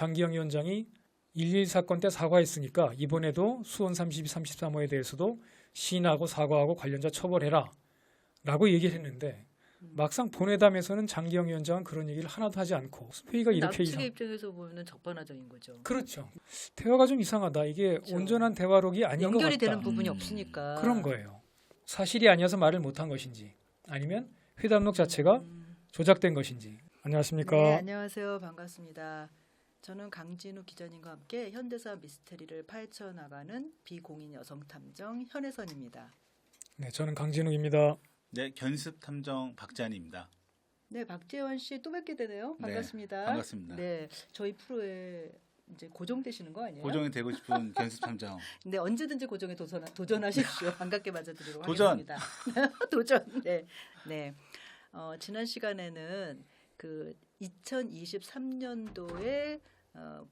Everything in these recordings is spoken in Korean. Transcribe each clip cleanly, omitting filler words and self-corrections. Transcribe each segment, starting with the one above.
장기영 위원장이 1.1 사건 때 사과했으니까 이번에도 수원 32, 33호에 대해서도 시인하고 사과하고 관련자 처벌해라 라고 얘기를 했는데 막상 본회담에서는 장기영 위원장은 그런 얘기를 하나도 하지 않고 회의가 이렇게 남측의 입장에서 보면 적반하장인 거죠. 그렇죠. 대화가 좀 이상하다. 이게 그렇죠. 온전한 대화록이 아닌 것 같다. 연결이 되는 부분이 없으니까. 그런 거예요. 사실이 아니어서 말을 못한 것인지 아니면 회담록 자체가 조작된 것인지. 안녕하십니까. 네, 안녕하세요. 반갑습니다. 저는 강진우 기자님과 함께 현대사 미스테리를 파헤쳐 나가는 비공인 여성 탐정 현혜선입니다. 네, 저는 강진욱입니다. 네, 견습 탐정 박재환입니다. 네, 박재환 씨 또 뵙게 되네요. 반갑습니다. 네, 반갑습니다. 네, 저희 프로에 이제 고정되시는 거 아니에요? 고정이 되고 싶은 견습 탐정. 네, 언제든지 고정에 도전하십시오. 반갑게 맞아드리도록 도전. 하겠습니다. 도전. 네, 네. 지난 시간에는 그 2023년도에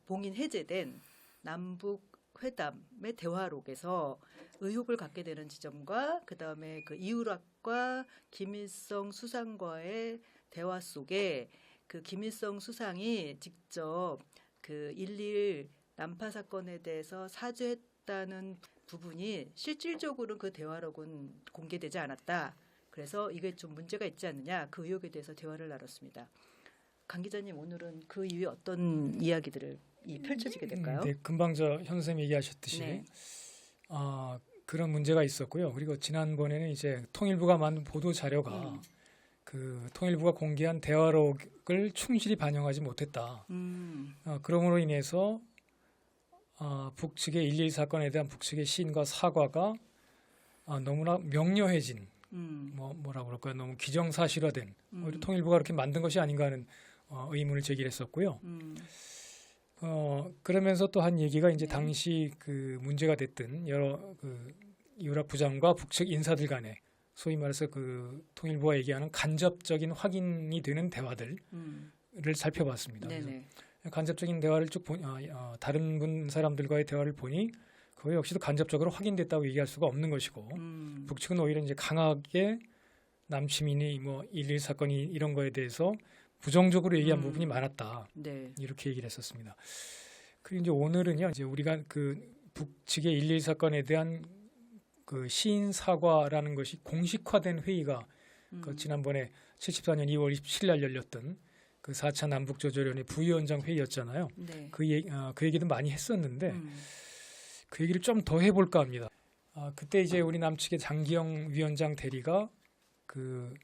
봉인 해제된 남북 회담의 대화록에서 의혹을 갖게 되는 지점과 그 다음에 그 이우락과 김일성 수상과의 대화 속에 그 김일성 수상이 직접 그 1.1 난파 사건에 대해서 사죄했다는 부분이 실질적으로 그 대화록은 공개되지 않았다. 그래서 이게 좀 문제가 있지 않느냐 그 의혹에 대해서 대화를 나눴습니다. 강 기자님 오늘은 그 이후에 어떤 이야기들을 펼쳐지게 될까요? 네, 금방 현 선생님이 얘기하셨듯이 네. 그런 문제가 있었고요. 그리고 지난번에는 이제 통일부가 만든 보도 자료가 그 통일부가 공개한 대화록을 충실히 반영하지 못했다. 그러므로 인해서 북측의 1.1 사건에 대한 북측의 시인과 사과가 너무나 명료해진 뭐라 그럴까요? 너무 기정사실화된 오히려 통일부가 그렇게 만든 것이 아닌가 하는 의문을 제기했었고요. 그러면서 또 한 얘기가 이제 당시 그 문제가 됐던 여러 그 이우락 부장과 북측 인사들 간에 소위 말해서 그 통일부가 얘기하는 간접적인 확인이 되는 대화들을 살펴봤습니다. 그래서 간접적인 대화를 쭉 다른 분 사람들과의 대화를 보니 그거 역시도 간접적으로 확인됐다고 얘기할 수가 없는 것이고 북측은 오히려 이제 강하게 남치민이 뭐 1.1 사건이 이런 거에 대해서 부정적으로 얘기한 부분이 많았다. 네. 이렇게 얘기를 했었습니다. 그리고 이제 오늘은요. 이제 우리가 그 북측의 1.1 사건에 대한 그 시인 사과라는 것이 공식화된 회의가 그 지난번에 74년 2월 27일 날 열렸던 그 4차 남북조절위원회 부위원장 회의였잖아요. 네. 그 얘기도 많이 했었는데 그 얘기를 좀 더 해볼까 합니다. 그때 이제 우리 남측의 장기영 위원장 대리가 그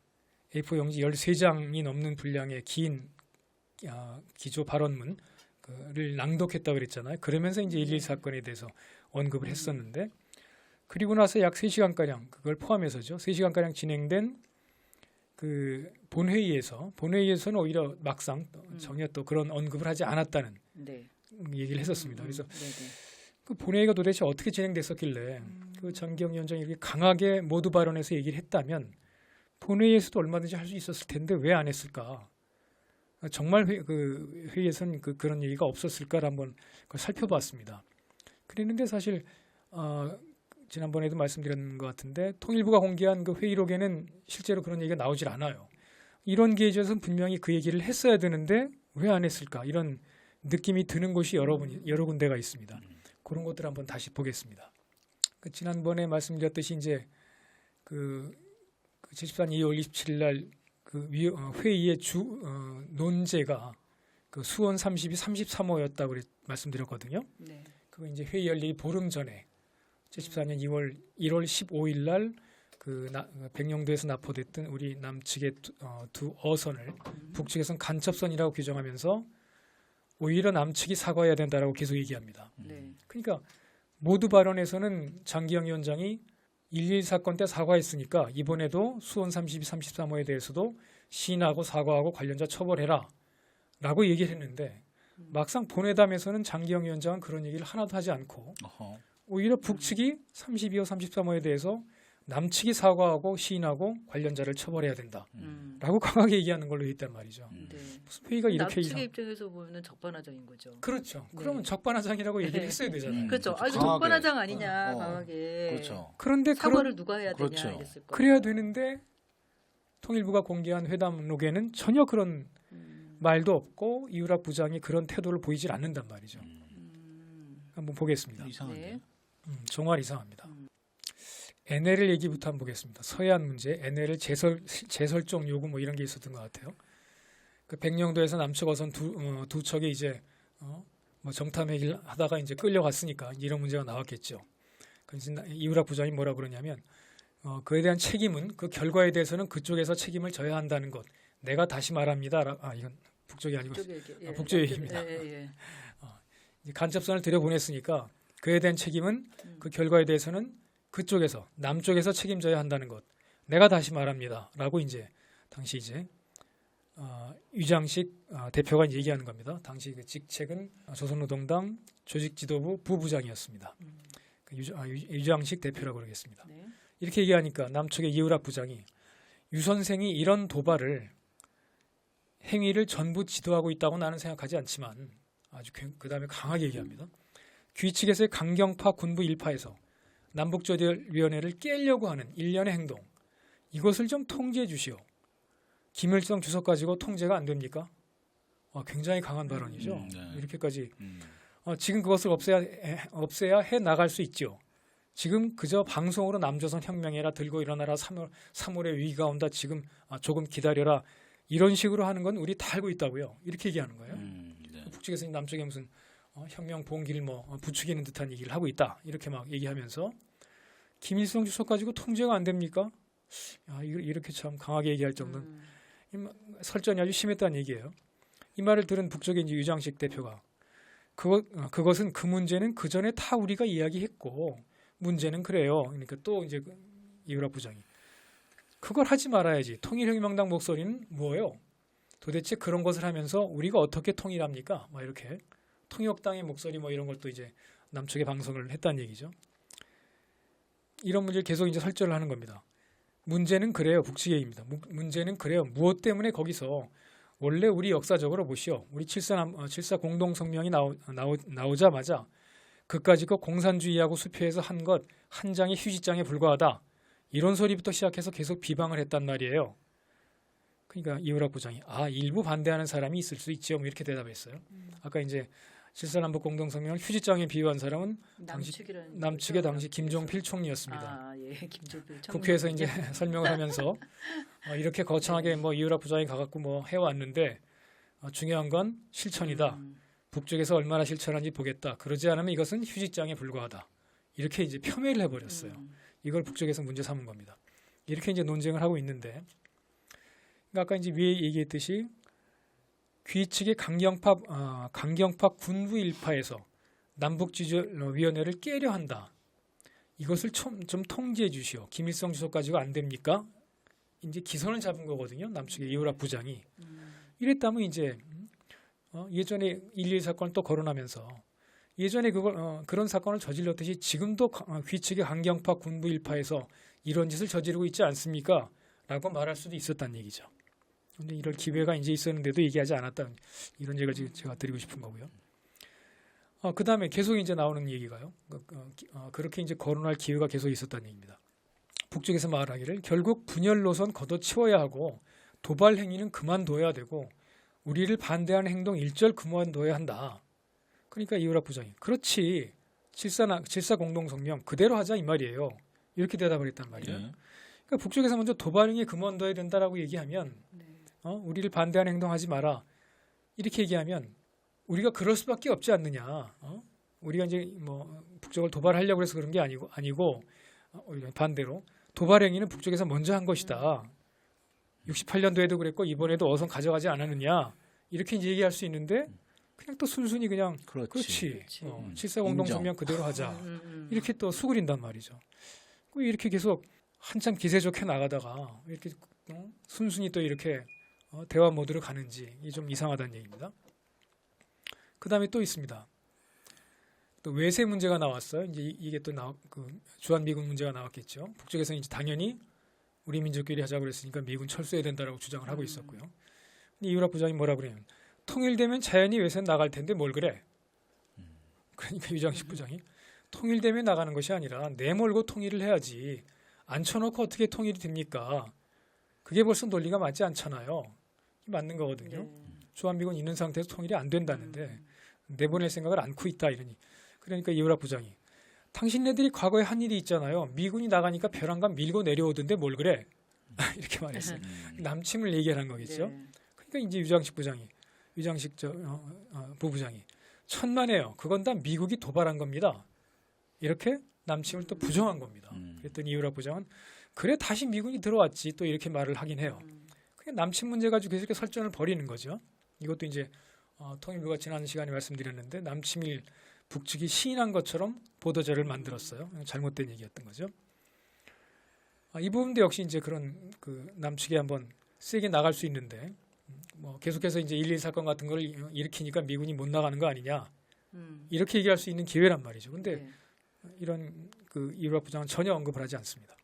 A4 용지 13장이 넘는 분량의 긴 기조 발언문을 낭독했다 그랬잖아요. 그러면서 이제 1.1 사건에 대해서 언급을 했었는데 그리고 나서 약 3시간가량 그걸 포함해서죠. 3시간가량 진행된 그 본회의에서는 오히려 막상 전혀 또 그런 언급을 하지 않았다는 얘기를 했었습니다. 그래서 그 본회의가 도대체 어떻게 진행됐었길래 그 장기영 위원장이 이렇게 강하게 모두 발언해서 얘기를 했다면 본회의에서도 얼마든지 할 수 있었을 텐데 왜 안 했을까? 정말 회의에서는 그런 얘기가 없었을까를 한번 살펴봤습니다. 그랬는데 사실 지난번에도 말씀드렸는 것 같은데 통일부가 공개한 그 회의록에는 실제로 그런 얘기가 나오질 않아요. 이런 계기에서는 분명히 그 얘기를 했어야 되는데 왜 안 했을까? 이런 느낌이 드는 곳이 여러 군데가 있습니다. 그런 것들 한번 다시 보겠습니다. 지난번에 말씀드렸듯이 이제 그 74년 2월 27일 날 그 회의의 논제가 그 수원 32, 33호였다고 말씀드렸거든요. 네. 그거 이제 회의 열리기 보름 전에 74년 1월 15일 날 그 백령도에서 납포됐던 우리 남측의 두 어선을 북측에서는 간첩선이라고 규정하면서 오히려 남측이 사과해야 된다라고 계속 얘기합니다. 그러니까 모두 발언에서는 장기영 위원장이 1.1 사건 때 사과했으니까 이번에도 수원 32, 33호에 대해서도 시인하고 사과하고 관련자 처벌해라 라고 얘기를 했는데 막상 본회담에서는 장기영 위원장은 그런 얘기를 하나도 하지 않고 오히려 북측이 32호, 33호에 대해서 남측이 사과하고 시인하고 관련자를 처벌해야 된다라고 강하게 얘기하는 걸로 있단 말이죠. 무슨 회의가 이렇게 남측의 입장에서 보면 적반하장인 거죠. 그렇죠. 그러면 적반하장이라고 얘기를 했어야 되잖아요. 그렇죠. 아니 적반하장 아니냐 강하게. 그렇죠. 그런데 사과를 누가 해야 되냐 그렇죠. 이랬을 거예요. 그래야 되는데 통일부가 공개한 회담록에는 전혀 그런 말도 없고 이우락 부장이 그런 태도를 보이질 않는단 말이죠. 한번 보겠습니다. 이상한데. 네. 정말 이상합니다. NLL 얘기부터 한번 보겠습니다. 서해안 문제, NLL 재설정 요구 뭐 이런 게 있었던 것 같아요. 그 백령도에서 남측 어선 두 척이 이제 뭐 정탐 회기를 하다가 이제 끌려갔으니까 이런 문제가 나왔겠죠. 그래서 이우락 부장이 뭐라 그러냐면 그에 대한 책임은 그 결과에 대해서는 그쪽에서 책임을 져야 한다는 것. 내가 다시 말합니다. 이건 북쪽이 아니고 북쪽 얘기입니다. 예. 이제 간첩선을 들여보냈으니까 그에 대한 책임은 그 결과에 대해서는 그쪽에서 남쪽에서 책임져야 한다는 것. 내가 다시 말합니다.라고 이제 당시 이제 유장식 대표가 이제 얘기하는 겁니다. 당시 그 직책은 조선노동당 조직지도부 부부장이었습니다. 그 유장식 대표라고 그러겠습니다. 네. 이렇게 얘기하니까 남측의 이우락 부장이 유 선생이 이런 도발을 행위를 전부 지도하고 있다고 나는 생각하지 않지만 아주 그 다음에 강하게 얘기합니다. 귀 측에서의 강경파 군부 일파에서 남북조절위원회를 깨려고 하는 일련의 행동 이것을 좀 통제해 주시오. 김일성 주석 가지고 통제가 안 됩니까? 굉장히 강한 발언이죠. 네. 이렇게까지 지금 그것을 없애야 해 나갈 수 있죠. 지금 그저 방송으로 남조선 혁명해라 들고 일어나라 3월의 위기가 온다 지금 조금 기다려라 이런 식으로 하는 건 우리 다 알고 있다고요. 이렇게 얘기하는 거예요. 네. 북측에서 남쪽에 무슨 혁명 봉기를 부추기는 듯한 얘기를 하고 있다 이렇게 막 얘기하면서 김일성 주석 가지고 통제가 안 됩니까? 이렇게 참 강하게 얘기할 정도는 설전이 아주 심했다는 얘기예요. 이 말을 들은 북쪽의 이제 유장식 대표가 그것은 그 문제는 그 전에 다 우리가 이야기했고 문제는 그래요. 그러니까 또 이제 이우락 부장이 그걸 하지 말아야지. 통일혁명당 목소리는 뭐예요? 도대체 그런 것을 하면서 우리가 어떻게 통일합니까? 막 이렇게 통역당의 목소리 뭐 이런 걸 또 이제 남쪽에 방송을 했다는 얘기죠. 이런 문제를 계속 이제 설전을 하는 겁니다. 문제는 그래요. 북측의 얘기입니다. 문제는 그래요. 무엇 때문에 거기서 원래 우리 역사적으로 보시오. 우리 7.4 공동성명이 나오자마자 그까짓 거 공산주의하고 수표해서 한 것 한 장의 휴지장에 불과하다. 이런 소리부터 시작해서 계속 비방을 했단 말이에요. 그러니까 이우락 부장이 일부 반대하는 사람이 있을 수 있죠. 뭐 이렇게 대답했어요. 아까 이제 7.4 남북 공동성명을 휴지장에 비유한 사람은 남측의 당시 김종필 총리였습니다. 김종필 총리. 국회에서 이제 설명을 하면서 이렇게 거창하게 뭐 이우락 부장이 가갖고 뭐 해왔는데 중요한 건 실천이다. 북쪽에서 얼마나 실천하는지 보겠다. 그러지 않으면 이것은 휴지장에 불과하다. 이렇게 이제 폄훼를 해버렸어요. 이걸 북쪽에서 문제 삼은 겁니다. 이렇게 이제 논쟁을 하고 있는데, 그러니까 아까 이제 위에 얘기했듯이 귀 측의 강경파 군부 일파에서 남북지조위원회를 깨려 한다. 이것을 좀 통제해 주시오. 김일성 주석 가지고 안 됩니까? 이제 기선을 잡은 거거든요. 남측의 이우락 부장이. 이랬다면 이제 예전에 1.1 사건을 또 거론하면서 예전에 그런 사건을 저질렀듯이 지금도 귀 측의 강경파 군부 일파에서 이런 짓을 저지르고 있지 않습니까? 라고 말할 수도 있었다는 얘기죠. 그런데 이럴 기회가 이제 있었는데도 얘기하지 않았다. 이런 얘기를 제가 드리고 싶은 거고요. 그 다음에 계속 이제 나오는 얘기가요. 그렇게 이제 거론할 기회가 계속 있었다는 얘기입니다. 북쪽에서 말하기를 결국 분열 노선 걷어치워야 하고 도발 행위는 그만둬야 되고 우리를 반대하는 행동 일절 그만둬야 한다. 그러니까 이우락 부장이 그렇지 7.4 공동성명 그대로 하자 이 말이에요. 이렇게 대답을 했단 말이에요. 그러니까 북쪽에서 먼저 도발 행위 그만둬야 된다라고 얘기하면 우리를 반대하는 행동하지 마라. 이렇게 얘기하면 우리가 그럴 수밖에 없지 않느냐. 우리가 이제 뭐 북쪽을 도발하려고 해서 그런 게 아니고 반대로 도발 행위는 북쪽에서 먼저 한 것이다. 68년도에도 그랬고 이번에도 어선 가져가지 않았느냐. 이렇게 이제 얘기할 수 있는데 그냥 또 순순히 그냥 그렇지. 7.4 공동성명 그대로 하자. 이렇게 또 수그린단 말이죠. 이렇게 계속 한참 기세 좋게 나가다가 이렇게 순순히 또 이렇게 대화 모드로 가는지 이게 좀 이상하다는 얘기입니다. 그 다음에 또 있습니다. 또 외세 문제가 나왔어요. 이제 이게 또 주한미군 문제가 나왔겠죠. 북쪽에서는 이제 당연히 우리 민족끼리 하자고 그랬으니까 미군 철수해야 된다라고 주장을 하고 있었고요. 근데 이우락 부장이 뭐라 그러냐면 통일되면 자연히 외세는 나갈 텐데 뭘 그래? 그러니까 유장식 부장이 통일되면 나가는 것이 아니라 내몰고 통일을 해야지. 앉혀놓고 어떻게 통일이 됩니까? 그게 벌써 논리가 맞지 않잖아요. 맞는 거거든요. 주한미군 있는 상태에서 통일이 안 된다는데 내보낼 생각을 않고 있다 이러니. 그러니까 이우락 부장이 당신네들이 과거에 한 일이 있잖아요. 미군이 나가니까 벼랑간 밀고 내려오던데 뭘 그래? 이렇게 말했어요. 남침을 얘기하는 거겠죠. 네. 그러니까 이제 유장식 부부장이 천만에요. 그건 다 미국이 도발한 겁니다. 이렇게 남침을 또 부정한 겁니다. 그랬더니 이우락 부장은 그래 다시 미군이 들어왔지 또 이렇게 말을 하긴 해요. 그냥 남침 문제 가지고 계속 설전을 벌이는 거죠. 이것도 이제 통일부가 지난 시간에 말씀드렸는데 남침일 북측이 시인한 것처럼 보도자를 만들었어요. 잘못된 얘기였던 거죠. 이 부분도 역시 이제 그런 그 남측에 한번 세게 나갈 수 있는데 뭐 계속해서 이제 1.1 사건 같은 걸 일으키니까 미군이 못 나가는 거 아니냐 이렇게 얘기할 수 있는 기회란 말이죠. 근데 네. 이런 그 이우락 부장은 전혀 언급을 하지 않습니다.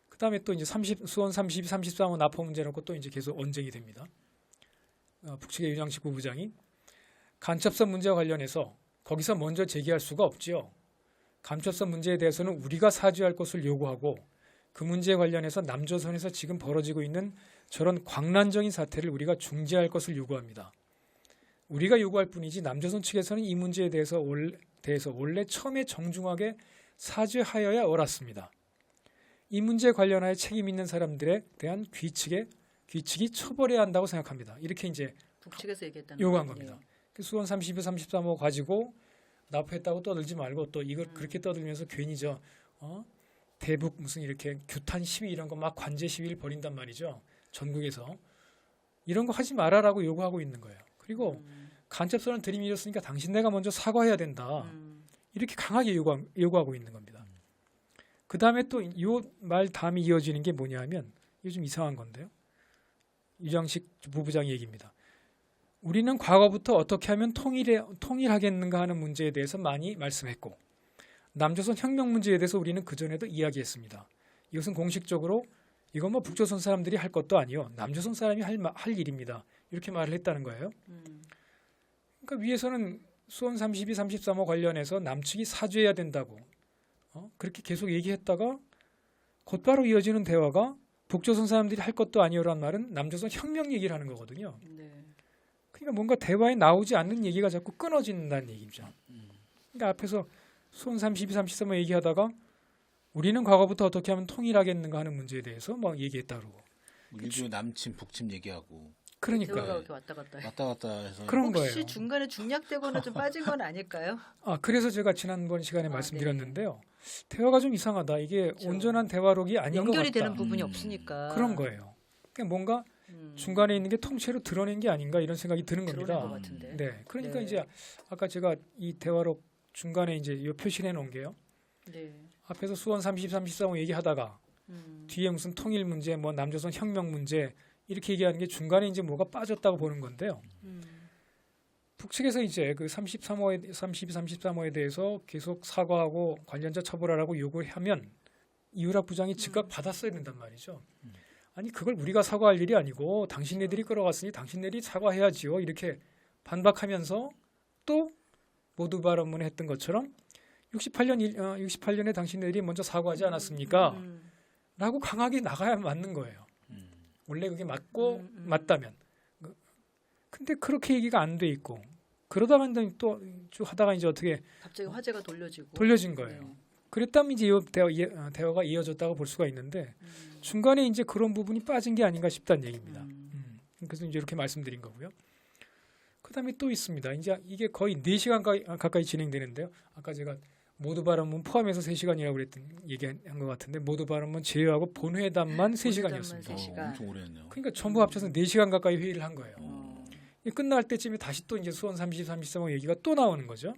그다음에 또 이제 수원 32, 33호 납포 문제 놓고 또 이제 계속 언쟁이 됩니다. 북측의 유장식 부부장이 간첩선 문제와 관련해서 거기서 먼저 제기할 수가 없지요. 간첩선 문제에 대해서는 우리가 사죄할 것을 요구하고 그 문제에 관련해서 남조선에서 지금 벌어지고 있는 저런 광란적인 사태를 우리가 중지할 것을 요구합니다. 우리가 요구할 뿐이지 남조선 측에서는 이 문제에 대해서 원래 처음에 정중하게 사죄하여야 옳았습니다. 이 문제에 관련하여 책임 있는 사람들에 대한 귀칙이 처벌해야 한다고 생각합니다. 이렇게 이제 북측에서 얘기했다는 요구한 거군요. 겁니다. 그 수원 32, 33호 가지고 납포했다고 떠들지 말고 또 이걸 그렇게 떠들면서 괜히 대북 무슨 이렇게 규탄 시위 이런 거 막 관제 시위를 벌인단 말이죠. 전국에서 이런 거 하지 말아라고 요구하고 있는 거예요. 그리고 간첩선을 들이밀었으니까 당신네가 먼저 사과해야 된다. 이렇게 강하게 요구하고 있는 겁니다. 그 다음에 또 이 말 다음에 이어지는 게 뭐냐면 이게 좀 이상한 건데요. 유장식 부부장 얘기입니다. 우리는 과거부터 어떻게 하면 통일하겠는가 하는 문제에 대해서 많이 말씀했고 남조선 혁명 문제에 대해서 우리는 그전에도 이야기했습니다. 이것은 공식적으로 이건 뭐 북조선 사람들이 할 것도 아니요. 남조선 사람이 할 일입니다. 이렇게 말을 했다는 거예요. 그러니까 위에서는 수원 32, 33호 관련해서 남측이 사죄해야 된다고 그렇게 계속 얘기했다가 곧바로 이어지는 대화가 북조선 사람들이 할 것도 아니요라는 말은 남조선 혁명 얘기를 하는 거거든요. 네. 그러니까 뭔가 대화에 나오지 않는 얘기가 자꾸 끊어진다는 얘기죠. 그러니까 앞에서 수원 32, 33호 얘기하다가 우리는 과거부터 어떻게 하면 통일하겠는가 하는 문제에 대해서 뭐 얘기했다 그러고. 일부 남침 북침 얘기하고 대화가 그러니까 이렇게 왔다 갔다 해요. 왔다 갔다 해서 그런 혹시 거예요. 중간에 중략되거나 좀 빠진 건 아닐까요? 그래서 제가 지난번 시간에 네. 말씀드렸는데요. 대화가 좀 이상하다. 이게 그렇죠. 온전한 대화록이 아닌 것 연결이 같다. 되는 부분이 없으니까 그런 거예요. 그러니까 뭔가 중간에 있는 게 통째로 드러낸 게 아닌가 이런 생각이 드는 드러낸 겁니다. 것 같은데. 네, 그러니까 네. 이제 아까 제가 이 대화록 중간에 이제 요 표시해 놓은 게요. 네. 앞에서 수원 30, 33호 얘기하다가 뒤에 무슨 통일 문제, 뭐 남조선 혁명 문제 이렇게 얘기하는 게 중간에 이제 뭐가 빠졌다고 보는 건데요. 북측에서 이제 그 33호에 32, 33호에 대해서 계속 사과하고 관련자 처벌하라고 요구하면 이우락 부장이 즉각 받았어야 된단 말이죠. 아니 그걸 우리가 사과할 일이 아니고 당신네들이 끌어갔으니 당신네들이 사과해야지요. 이렇게 반박하면서 또 모두 발언문에 했던 것처럼 68년에 당신네들이 먼저 사과하지 않았습니까? 라고 강하게 나가야 맞는 거예요. 원래 그게 맞다면. 근데 그렇게 얘기가 안 돼 있고 그러다가 또 쭉 하다가 이제 어떻게 갑자기 화제가 돌려진 거예요. 네. 그랬다면 이제 대화가 이어졌다고 볼 수가 있는데 중간에 이제 그런 부분이 빠진 게 아닌가 싶다는 얘기입니다. 그래서 이제 이렇게 말씀드린 거고요. 그다음에 또 있습니다. 이제 이게 거의 4시간 가까이 진행되는데요. 아까 제가 모두 발언문 포함해서 3시간이라고 그랬던 얘기한 것 같은데 모두 발언문 제외하고 본회담만 3시간이었습니다. 3시간. 엄청 오래 했네요. 그러니까 전부 합쳐서 4시간 가까이 회의를 한 거예요. 끝날 때쯤에 다시 또 이제 수원 30, 33호 얘기가 또 나오는 거죠.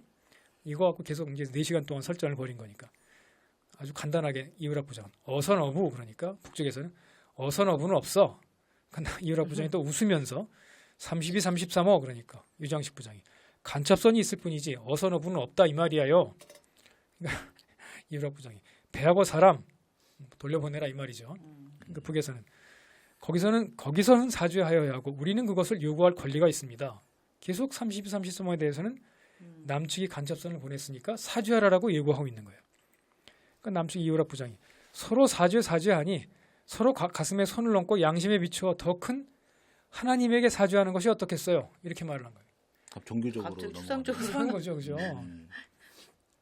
이거 갖고 계속 이제 4시간 동안 설전을 벌인 거니까. 아주 간단하게 이우락 부장은 어선어부 그러니까 북쪽에서는 어선어부는 없어. 이우락 부장이 또 웃으면서 32, 33호 그러니까 유장식 부장이 간첩선이 있을 뿐이지 어선어부는 없다 이 말이야요. 그러니까 이우락 부장이 배하고 사람 돌려보내라 이 말이죠. 그러니까 북에서는 거기서는 사죄하여야 하고 우리는 그것을 요구할 권리가 있습니다. 계속 32, 33호에 대해서는 남측이 간첩선을 보냈으니까 사죄하라고 요구하고 있는 거예요. 그러니까 남측 이우락 부장이 서로 사죄하니 서로 가슴에 손을 얹고 양심에 비추어 더 큰 하나님에게 사죄하는 것이 어떻겠어요? 이렇게 말을 한 거예요. 종교적으로 갑자기 넘어가는 추상적으로 하는 거죠, 그죠?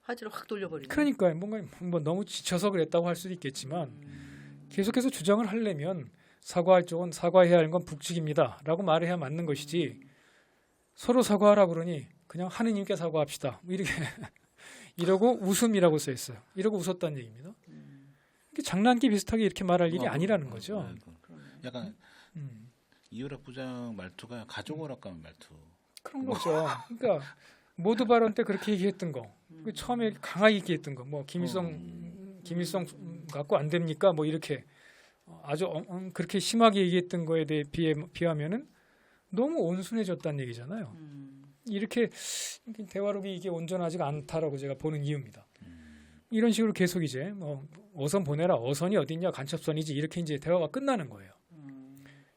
화제를 확 돌려버리네. 그러니까 뭔가 뭐 너무 지쳐서 그랬다고 할 수도 있겠지만 계속해서 주장을 하려면 사과할 쪽은 사과해야 하는 건 북측입니다라고 말해야 맞는 것이지 서로 사과하라 그러니 그냥 하느님께 사과합시다 뭐 이렇게 이러고 웃음이라고 써 있어요. 이러고 웃었다는 얘기입니다. 이게 장난기 비슷하게 이렇게 말할 일이 아니라는 거죠. 약간 음. 이효락 부장 말투가 가족을 아까운 말투. 그런 거죠. 그러니까 모두 발언 때 그렇게 얘기했던 거, 그 처음에 강하게 얘기했던 거, 뭐 김일성 갖고 안 됩니까? 뭐 이렇게 아주 그렇게 심하게 얘기했던 거에 대해 비하면은 너무 온순해졌다는 얘기잖아요. 이렇게 대화록이 이게 온전하지가 않다라고 제가 보는 이유입니다. 이런 식으로 계속 이제 뭐 어선 보내라, 어선이 어딨냐, 간첩선이지 이렇게 이제 대화가 끝나는 거예요.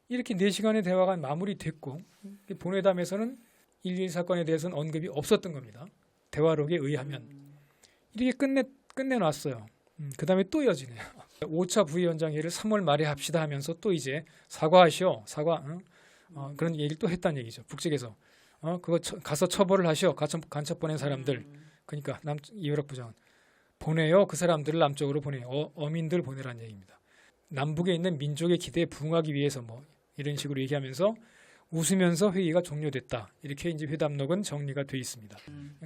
이렇게 4시간의 대화가 마무리됐고 본회담에서는 1.1 사건에 대해서는 언급이 없었던 겁니다. 대화록에 의하면 이렇게 끝내놨어요. 그다음에 또 이어지네요. 5차 부위원장 회의를 3월 말에 합시다 하면서 또 이제 사과하시오. 그런 얘기를 또 했다는 얘기죠. 북측에서 그거 가서 처벌을 하시오. 간첩 보낸 사람들. 그러니까 이효락 부장은 보내요. 그 사람들을 남쪽으로 보내요. 어민들 보내라는 얘기입니다. 남북에 있는 민족의 기대에 부응하기 위해서 뭐 이런 식으로 얘기하면서 웃으면서 회의가 종료됐다. 이렇게 이제 회담록은 정리가 돼 있습니다.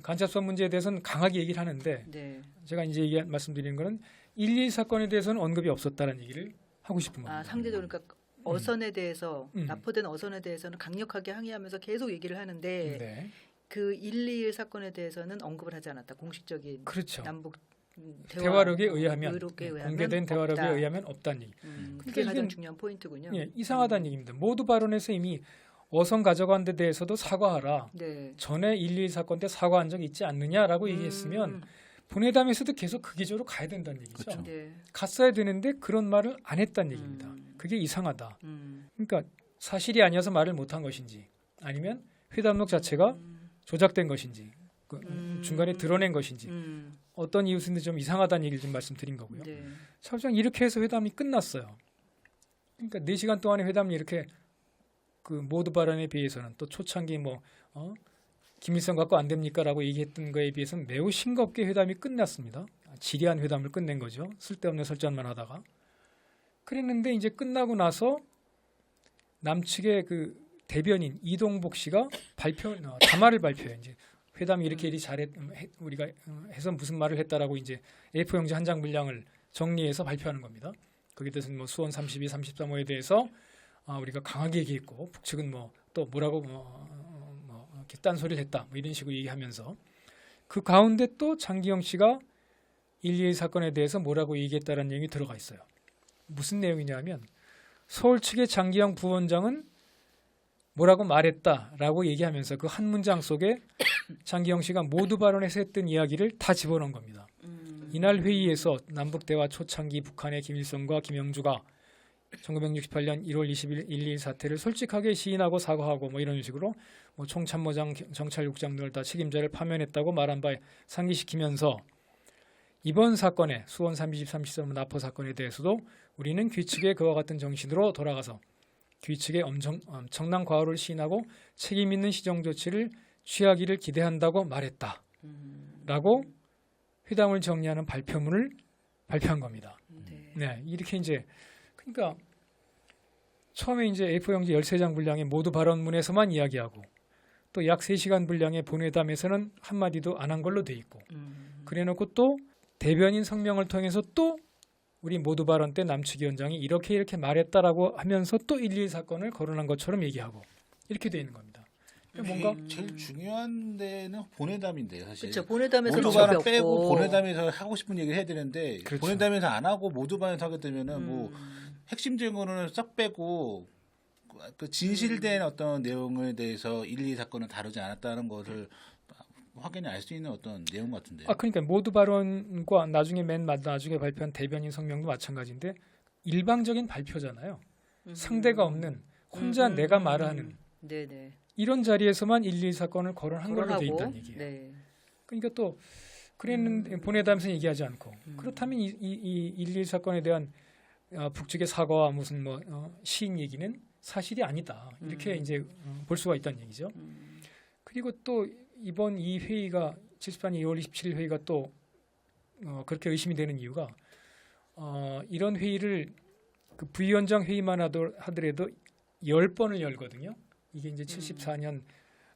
간첩선 문제에 대해서는 강하게 얘기를 하는데 네. 제가 이제 말씀드리는 거는 1.1 사건에 대해서는 언급이 없었다는 얘기를 하고 싶은 겁니다. 상대적으로 그러니까 어선에 대해서 납포된 어선에 대해서는 강력하게 항의하면서 계속 얘기를 하는데 네. 그 1.21 사건에 대해서는 언급을 하지 않았다. 공식적인 그렇죠. 남북 대화록에 의하면 의록에 의하면 공개된 대화록에 없다. 의하면 없다는 얘기. 그게 그러니까 가장 이건 중요한 포인트군요. 예, 이상하다는 얘기입니다. 모두 발언에서 이미 어선 가져간 데 대해서도 사과하라. 네. 전에 1.1 사건 때 사과한 적 있지 않느냐라고 얘기했으면 본회담에서도 계속 그 기조로 가야 된다는 얘기죠. 그렇죠. 네. 갔어야 되는데 그런 말을 안 했다는 얘기입니다. 그게 이상하다. 그러니까 사실이 아니어서 말을 못한 것인지 아니면 회담록 자체가 조작된 것인지 중간에 드러낸 것인지 어떤 이유인지 좀 이상하다는 얘기를 좀 말씀드린 거고요. 네. 사실상 이렇게 해서 회담이 끝났어요. 그러니까 4시간 동안의 회담이 이렇게 그 모두 발언에 비해서는 또 초창기 김일성 갖고 안 됩니까라고 얘기했던 거에 비해서는 매우 싱겁게 회담이 끝났습니다. 지리한 회담을 끝낸 거죠. 쓸데없는 설전만 하다가. 그랬는데 이제 끝나고 나서 남측의 그 대변인 이동복 씨가 담화를 발표해요. 이제 회담이 이렇게 우리가 해서 무슨 말을 했다라고 이제 A4 용지 한 장 분량을 정리해서 발표하는 겁니다. 거기에 대해서는 뭐 수원 32, 33호에 대해서 우리가 강하게 얘기했고 북측은 뭐 또 뭐라고 이렇게 딴소리를 했다 뭐 이런 식으로 얘기하면서 그 가운데 또 장기영 씨가 1.21 사건에 대해서 뭐라고 얘기했다라는 내용이 들어가 있어요. 무슨 내용이냐면 서울 측의 장기영 부원장은 뭐라고 말했다라고 얘기하면서 그 한 문장 속에 장기영 씨가 모두 발언에서 했던 이야기를 다 집어넣은 겁니다. 이날 회의에서 남북대화 초창기 북한의 김일성과 김영주가 1968년 1월 20일 1.1 사태를 솔직하게 시인하고 사과하고 뭐 이런 식으로 뭐 총참모장, 정찰국장 등을 다 책임자를 파면했다고 말한 바에 상기시키면서 이번 사건에 수원 32, 33 납포 사건에 대해서도 우리는 귀측의 그와 같은 정신으로 돌아가서 귀측의 엄청난 과오를 시인하고 책임 있는 시정 조치를 취하기를 기대한다고 말했다. 라고 회담을 정리하는 발표문을 발표한 겁니다. 네, 이렇게 이제 그러니까 처음에 이제 A4 용지 13장 분량의 모두 발언문에서만 이야기하고 또 약 3시간 분량의 본회담에서는 한마디도 안 한 걸로 돼 있고 그래놓고 또 대변인 성명을 통해서 또 우리 모두 발언 때 남측 위원장이 이렇게 말했다라고 하면서 또 1.1 사건을 거론한 것처럼 얘기하고 이렇게 돼 있는 겁니다. 뭔가 제일 중요한 데는 본회담인데요, 사실. 그렇죠. 본회담에서 모두 답이 발언 빼고 없고. 본회담에서 하고 싶은 얘기를 해야 되는데 그렇죠. 본회담에서 안 하고 모두 발언에서 하게 되면은 뭐 핵심 증거는 싹 빼고 그 진실된 어떤 내용에 대해서 1.2 사건을 다루지 않았다는 것을 확연히 알 수 있는 어떤 내용 같은데. 그러니까 모두 발언과 나중에 나중에 발표한 대변인 성명도 마찬가지인데 일방적인 발표잖아요. 상대가 없는 혼자 내가 말하는 네네. 이런 자리에서만 1.1 사건을 거론한 걸로 돼 거론하고. 있다는 얘기예요. 네. 그러니까 또 그랬는데 본회담에서 얘기하지 않고 그렇다면 이 1.1 사건에 대한 북측의 사과와 무슨 시인 얘기는 사실이 아니다. 이렇게 이제 볼 수가 있다는 얘기죠. 그리고 또 이번 이 회의가 74년 2월 27일 회의가 또 그렇게 의심이 되는 이유가 이런 회의를 그 부위원장 회의만 하더라도 10번을 열거든요. 이게 이제 73년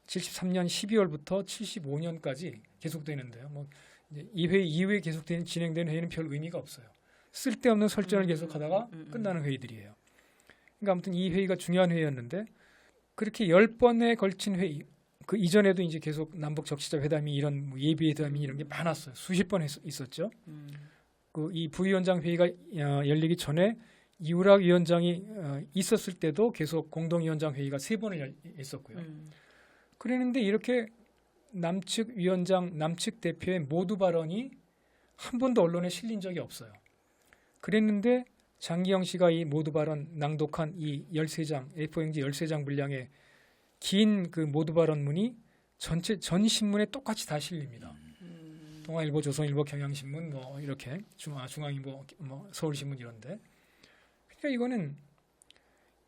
12월부터 75년까지 계속되는데요. 뭐 이제 이 회의 이후에 계속되는 진행되는 회의는 별 의미가 없어요. 쓸데없는 설전을 계속하다가 끝나는 회의들이에요. 그러니까 아무튼 이 회의가 중요한 회의였는데 그렇게 10번에 걸친 회의 그 이전에도 이제 계속 남북 적시자 회담이 이런 뭐 예비 회담이 이런 게 많았어요. 수십 번 있었죠. 그 이 부위원장 회의가 열리기 전에 이우락 위원장이 있었을 때도 계속 공동위원장 회의가 3번을 했었고요. 그랬는데 이렇게 남측 위원장, 남측 대표의 모두 발언이 한 번도 언론에 실린 적이 없어요. 그랬는데 장기영 씨가 이 모두 발언 낭독한 이 13장, A4용지 13장 분량의 긴 그 모두 발언문이 전체 전 신문에 똑같이 다 실립니다. 동아일보, 조선일보, 경향신문 뭐 이렇게 중앙일보, 뭐 서울신문 이런데. 그러니까 이거는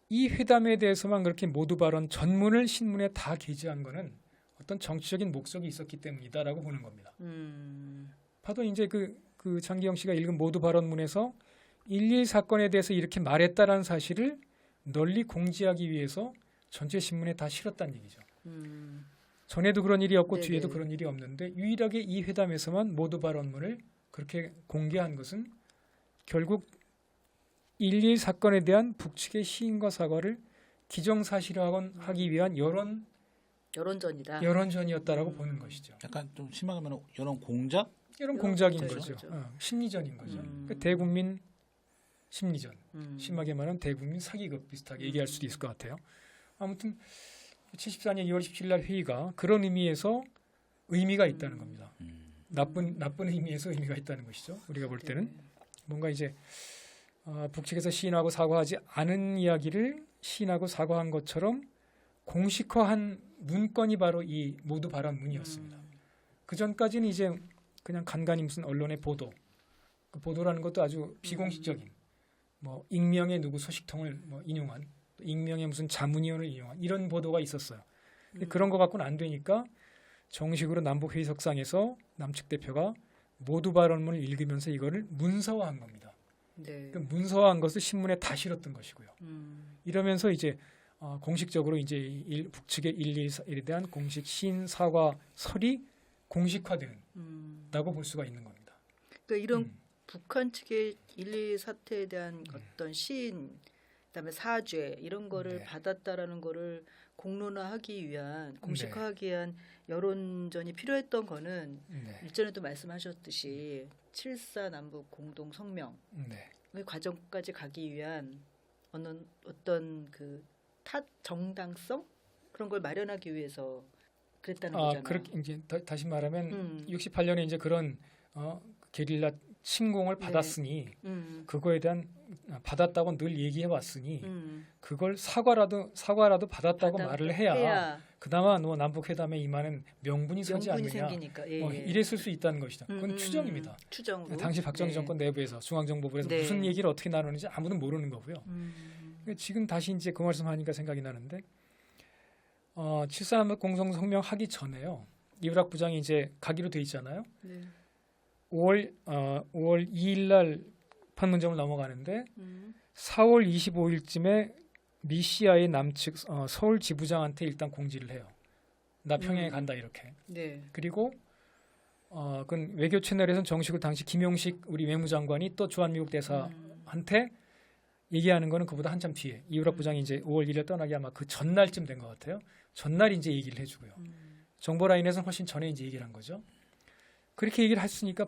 이 회담에 대해서만 그렇게 모두 발언 전문을 신문에 다 게재한 거는 어떤 정치적인 목적이 있었기 때문이다라고 보는 겁니다. 봐도 이제 그 장기영 씨가 읽은 모두 발언문에서 1.1 사건에 대해서 이렇게 말했다라는 사실을 널리 공지하기 위해서 전체 신문에 다 실었다는 얘기죠. 전에도 그런 일이 없고 네네. 뒤에도 그런 일이 없는데 유일하게 이 회담에서만 모두 발언문을 그렇게 공개한 것은 결국 1.1 사건에 대한 북측의 시인과 사과를 기정사실화하기 위한 여론전이었다라고 보는 것이죠. 약간 좀 심하게 말하면 여론 공작? 이런 공작인 그렇죠. 거죠. 심리전인 거죠. 그러니까 대국민 심리전. 심하게 말하면 대국민 사기극 비슷하게 얘기할 수도 있을 것 같아요. 아무튼 74년 2월 17일 날 회의가 그런 의미에서 의미가 있다는 겁니다. 나쁜 의미에서 의미가 있다는 것이죠. 우리가 볼 때는 뭔가 이제 북측에서 시인하고 사과하지 않은 이야기를 시인하고 사과한 것처럼 공식화한 문건이 바로 이 모두 발언문이었습니다. 그 전까지는 이제 그냥 간간히 무슨 언론의 보도, 그 보도라는 것도 아주 비공식적인, 뭐 익명의 누구 소식통을 뭐 인용한, 또 익명의 무슨 자문위원을 인용한 이런 보도가 있었어요. 근데 그런 거 갖고는 안 되니까 정식으로 남북 회의석상에서 남측 대표가 모두 발언문을 읽으면서 이거를 문서화한 겁니다. 네. 그 문서화한 것을 신문에 다 실었던 것이고요. 이러면서 이제 공식적으로 이제 북측의 1.1에 대한 공식 시인 사과설이 공식화된다고 볼 수가 있는 겁니다. 그러니까 이런 북한 측의 1.1 사태에 대한 어떤 시인, 그다음에 사죄 이런 거를 네. 받았다라는 거를 공론화하기 위한, 공식화하기 위한 여론전이 필요했던 거는 네. 일전에도 말씀하셨듯이 7.4 남북 공동 성명의 네. 과정까지 가기 위한 어떤 그 정당성 그런 걸 마련하기 위해서 그랬다는 거잖아요. 그렇게 이제 다시 말하면 68년에 이제 그런 게릴라 침공을 받았으니 그거에 대한 받았다고 늘 얘기해 왔으니 그걸 사과라도 받았다고 말을 해야 그나마 너 남북 회담에 임하는 명분이 서지 않느냐. 생기니까. 이랬을 수 있다는 것이다. 그건 추정입니다. 추정으로. 당시 박정희 정권 내부에서 중앙정보부에서 네. 무슨 얘기를 어떻게 나누는지 아무도 모르는 거고요. 지금 다시 이제 그 말씀하니까 생각이 나는데 7.4 공동 성명 하기 전에요. 이우락 부장이 이제 가기로 돼 있잖아요. 네. 5월 2일 날 판문점을 넘어가는데 4월 25일쯤에 미시아의 남측 서울 지부장한테 일단 공지를 해요. 나 평양에 간다 이렇게. 네. 그리고 그 외교 채널에서는 정식으로 당시 김용식 우리 외무장관이 또 주한미국 대사한테 얘기하는 거는 그보다 한참 뒤에 이우락 부장이 이제 5월 1일 떠나기 아마 그 전날쯤 된 것 같아요. 전날 이제 얘기를 해주고요. 정보 라인에서는 훨씬 전에 이제 얘기를 한 거죠. 그렇게 얘기를 했으니까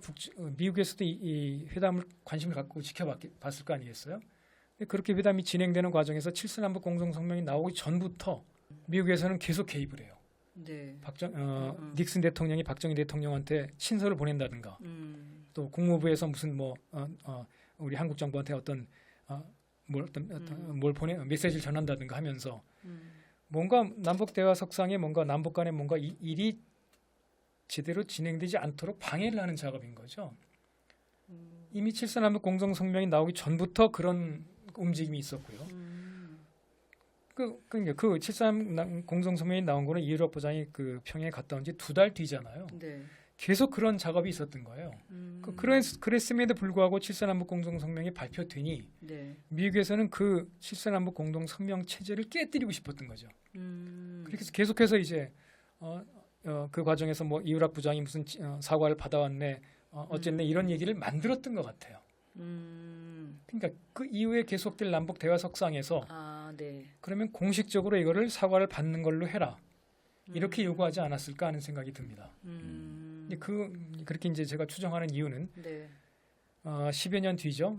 미국에서도 이 회담을 관심을 갖고 지켜봤을 거 아니겠어요? 그렇게 회담이 진행되는 과정에서 7.4 남북 공동 성명이 나오기 전부터 미국에서는 계속 개입을 해요. 네. 닉슨 대통령이 박정희 대통령한테 친서를 보낸다든가, 또 국무부에서 무슨 우리 한국 정부한테 어떤 메시지를 전한다든가 하면서 뭔가 남북 대화 석상에 뭔가 남북 간에 뭔가 일이 제대로 진행되지 않도록 방해를 하는 작업인 거죠. 이미 7.4 남북 공동 성명이 나오기 전부터 그런 움직임이 있었고요. 그 7.3 공동성명이 나온 거는 이유락 부장이 그 평양에 갔다 온 지 2달 뒤잖아요. 네. 계속 그런 작업이 있었던 거예요. 그랬음에도 불구하고 7.3 공동성명이 발표되니 네. 미국에서는 그 7.3 공동성명 체제를 깨뜨리고 싶었던 거죠. 그렇게 해서 계속해서 이제 그 과정에서 뭐 이유락 부장이 무슨 사과를 받아왔네, 어쨌네 이런 얘기를 만들었던 것 같아요. 그러니까 그 이후에 계속될 남북 대화 석상에서 네. 그러면 공식적으로 이거를 사과를 받는 걸로 해라. 이렇게 요구하지 않았을까 하는 생각이 듭니다. 근데 그렇게 이제 제가 추정하는 이유는 네. 10여 년 뒤죠.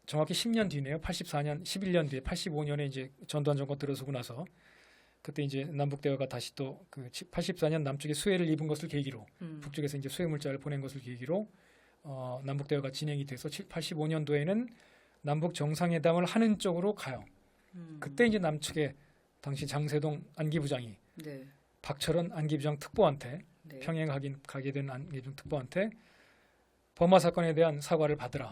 정확히 10년 뒤네요. 84년, 11년 뒤에 85년에 이제 전두환 정권 들어서고 나서 그때 이제 남북 대화가 다시 또 그 84년 남쪽에 수혜를 입은 것을 계기로 북쪽에서 이제 수혜 물자를 보낸 것을 계기로 남북 대화가 진행이 돼서 85년도에는 남북 정상회담을 하는 쪽으로 가요. 그때 이제 남측에 당시 장세동 안기부장이 네. 박철원 안기부장 특보한테 네. 평양 가게 된 안기부장 특보한테 버마 사건에 대한 사과를 받으라.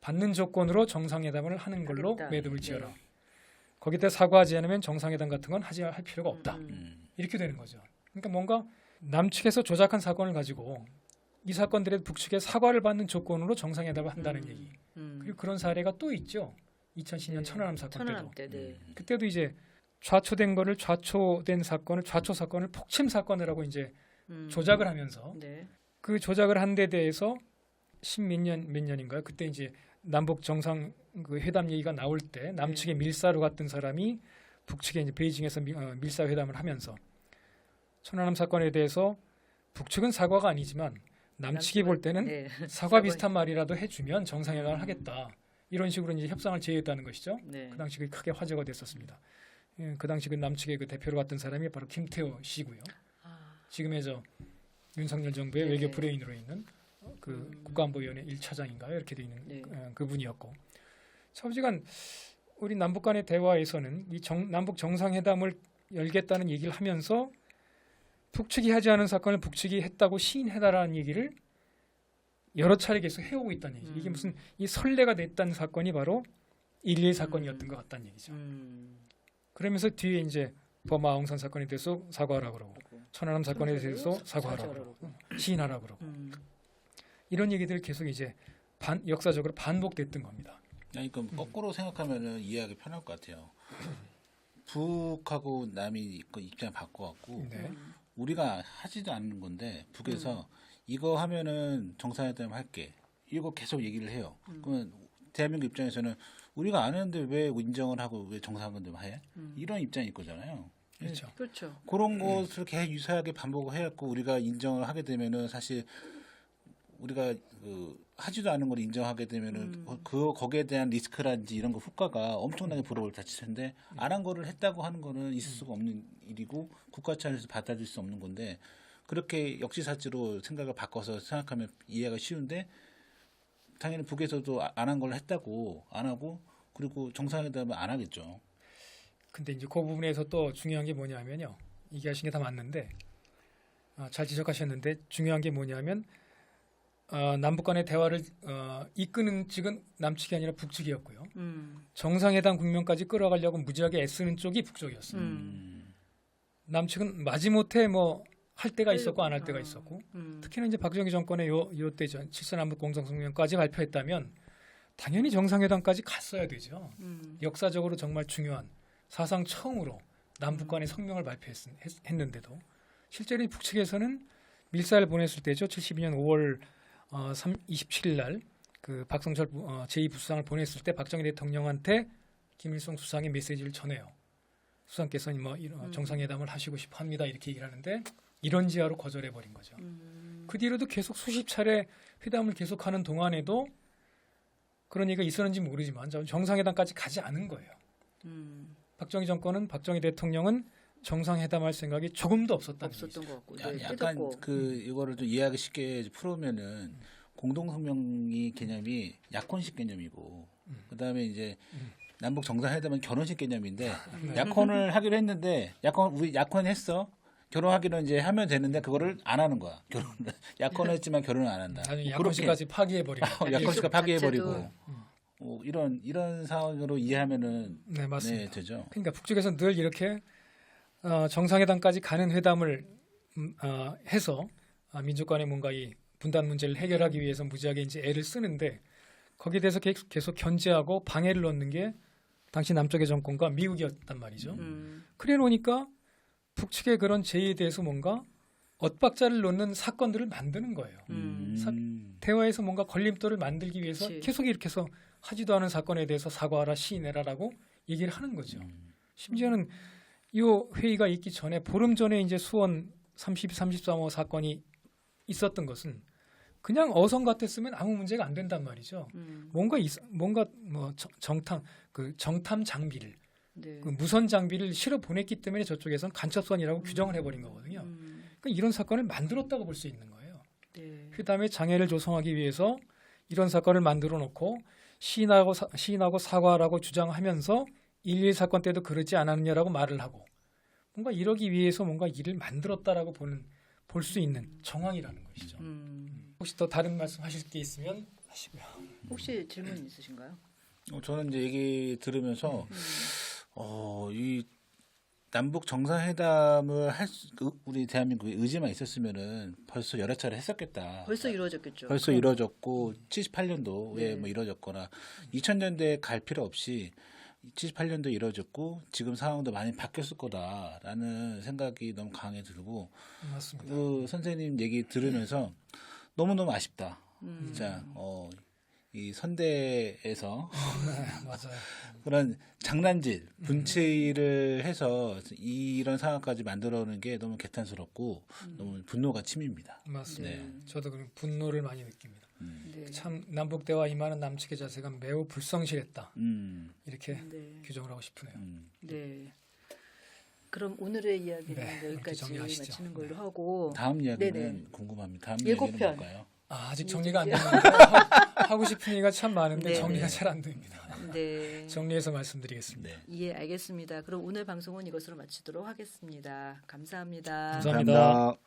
받는 조건으로 정상회담을 하는 걸로 하겠다. 매듭을 지어라. 네. 거기다 사과하지 않으면 정상회담 같은 건 할 필요가 없다. 이렇게 되는 거죠. 그러니까 뭔가 남측에서 조작한 사건을 가지고 이 사건들의 북측에 사과를 받는 조건으로 정상회담을 한다는 얘기. 그리고 그런 사례가 또 있죠. 2010년 네. 천안함 사건 천안함 때도. 때, 네. 그때도 이제 좌초된 사건을 좌초 사건을 폭침 사건을 하고 이제 조작을 하면서 네. 그 조작을 한 데 대해서 몇 년인가요? 그때 이제 남북 정상 그 회담 얘기가 나올 때 남측에 밀사로 갔던 사람이 북측에 이제 베이징에서 밀사 회담을 하면서 천안함 사건에 대해서 북측은 사과가 아니지만 남측이 볼 때는 네. 사과 비슷한 말이라도 해주면 정상회담을 하겠다. 이런 식으로 이제 협상을 제의했다는 것이죠. 네. 그 당시 크게 화제가 됐었습니다. 그 당시 그 남측의 그 대표로 갔던 사람이 바로 김태호 씨고요. 지금의 저 윤석열 정부의 네네. 외교 브레인으로 있는 그 국가안보위원회 1차장인가요? 이렇게 돼 있는 네. 그분이었고. 차오지간 우리 남북 간의 대화에서는 이 남북 정상회담을 열겠다는 얘기를 하면서 북측이 하지 않은 사건을 북측이 했다고 시인해달라는 얘기를 여러 차례 계속 해오고 있다는 얘기죠. 이게 무슨 이 선례가 됐다는 사건이 바로 1.1 사건이었던 것 같다는 얘기죠. 그러면서 뒤에 이제 버마 아웅산 사건에 대해서 사과하라고 그러고 천안함 사건에 대해서 사과하라고 그러고 시인하라고 그러고 이런 얘기들 계속 이제 역사적으로 반복됐던 겁니다. 아니, 그럼 거꾸로 생각하면은 이해하기 편할 것 같아요. 북하고 남이 그 입장 바꿔갖고 네. 우리가 하지도 않는 건데 북에서 이거 하면은 정상회담 할게. 이거 계속 얘기를 해요. 그러면 대한민국 입장에서는 우리가 안 하는데 왜 인정을 하고 왜 정상회담 해? 이런 입장일 거잖아요. 그렇죠. 그렇죠. 그런 것을 계속 유사하게 반복을 해갖고 우리가 인정을 하게 되면은 사실 우리가 그 하지도 않은 걸 인정하게 되면은 거기에 대한 리스크라든지 이런 거 효과가 엄청나게 불어올 다칠 텐데 안 한 거를 했다고 하는 거는 있을 수가 없는 일이고 국가 차원에서 받아들일 수 없는 건데 그렇게 역지사지로 생각을 바꿔서 생각하면 이해가 쉬운데 당연히 북에서도 안 한 걸 했다고 안 하고 그리고 정상회담은 안 하겠죠. 근데 이제 그 부분에서 또 중요한 게 뭐냐면요. 얘기하신 게 다 맞는데 잘 지적하셨는데 중요한 게 뭐냐면 남북 간의 대화를 이끄는 측은 남측이 아니라 북측이었고요. 정상회담 국면까지 끌어가려고 무지하게 애쓰는 쪽이 북쪽이었어요. 남측은 마지못해 뭐 할 때가 있었고 안 할 때가 있었고 특히나 이제 박정희 정권의 요때 7.3 남북 공동성명까지 발표했다면 당연히 정상회담까지 갔어야 되죠. 역사적으로 정말 중요한 사상 처음으로 남북 간의 성명을 발표했는데도 실제로 이 북측에서는 밀사를 보냈을 때죠. 72년 5월 27일 날 그 박성철 제2부수상을 보냈을 때 박정희 대통령한테 김일성 수상의 메시지를 전해요. 수상께서는 뭐 정상회담을 하시고 싶어 합니다. 이렇게 얘기를 하는데 이런 지하로 거절해 버린 거죠. 그 뒤로도 계속 수십 차례 회담을 계속하는 동안에도 그런 얘기가 있었는지 모르지만 정상회담까지 가지 않은 거예요. 박정희 정권은 박정희 대통령은 정상회담할 생각이 조금도 없었던 것 같고. 네, 약간 그 이거를 좀 이해하기 쉽게 풀으면은 공동성명이 개념이 약혼식 개념이고 그다음에 이제 남북 정상회담은 결혼식 개념인데 약혼을 하기로 했는데 우리 약혼했어. 결혼하기로 이제 하면 되는데 그거를 안 하는 거야. 약혼했지만 결혼을 안 한다. 나중에 약혼식까지 파기해버리고. 약혼식까지 파기해버리고. 이런 상황으로 이해하면은 네, 맞습니다. 네, 되죠. 그러니까 북측에서 늘 이렇게 정상회담까지 가는 회담을 해서 민족 간의 뭔가 이 분단 문제를 해결하기 위해서 무지하게 이제 애를 쓰는데 거기에 대해서 계속 견제하고 방해를 넣는 게 당시 남쪽의 정권과 미국이었단 말이죠. 그래 놓으니까 북측의 그런 제의에 대해서 뭔가 엇박자를 놓는 사건들을 만드는 거예요. 대화에서 뭔가 걸림돌을 만들기 위해서 그치. 계속 이렇게 해서 하지도 않은 사건에 대해서 사과하라 시인해라라고 얘기를 하는 거죠. 심지어는 이 회의가 있기 전에 보름 전에 이제 수원 33호 사건이 있었던 것은 그냥 어성 같았으면 아무 문제가 안 된단 말이죠. 뭔가 뭐 정탐 장비를 네. 그 무선 장비를 실어 보냈기 때문에 저쪽에서는 간첩선이라고 규정을 해버린 거거든요. 그러니까 이런 사건을 만들었다고 볼 수 있는 거예요. 네. 회담의 장애를 조성하기 위해서 이런 사건을 만들어 놓고 시인하고 사과하라고 주장하면서 1.1 사건 때도 그러지 않았느냐라고 말을 하고 뭔가 이러기 위해서 뭔가 일을 만들었다라고 볼 수 있는 정황이라는 것이죠. 혹시 더 다른 말씀하실 게 있으면 하시고요. 혹시 질문 있으신가요? 저는 이제 얘기 들으면서 이 남북 정상회담을 우리 대한민국의 의지만 있었으면은 벌써 여러 차례 했었겠다. 벌써 이루어졌겠죠. 벌써 이루어졌고 78년도에 네. 뭐 이루어졌거나 2000년대에 갈 필요 없이 78년도에 이루어졌고 지금 상황도 많이 바뀌었을 거다라는 생각이 너무 강하게 들고 맞습니다. 그 선생님 얘기 들으면서 너무너무 아쉽다. 진짜 이 선대에서 맞아요. 그런 장난질, 분치를 해서 이런 상황까지 만들어오는 게 너무 개탄스럽고 너무 분노가 치밉니다. 맞습니다. 네. 저도 그런 분노를 많이 느낍니다. 네. 참 남북 대화 임하는 남측의 자세가 매우 불성실했다. 이렇게 네. 규정을 하고 싶으네요. 네. 그럼 오늘의 이야기는 네, 이렇게 여기까지 정리하시죠. 마치는 걸로 하고 다음 이야기는 네네. 궁금합니다. 다음 일곱 이야기는 편. 뭘까요? 아직 정리가 안 됐는데 하고 싶은 얘기가 참 많은데 네. 정리가 잘 안 됩니다. 네. 정리해서 말씀드리겠습니다. 네. 예, 알겠습니다. 그럼 오늘 방송은 이것으로 마치도록 하겠습니다. 감사합니다. 감사합니다.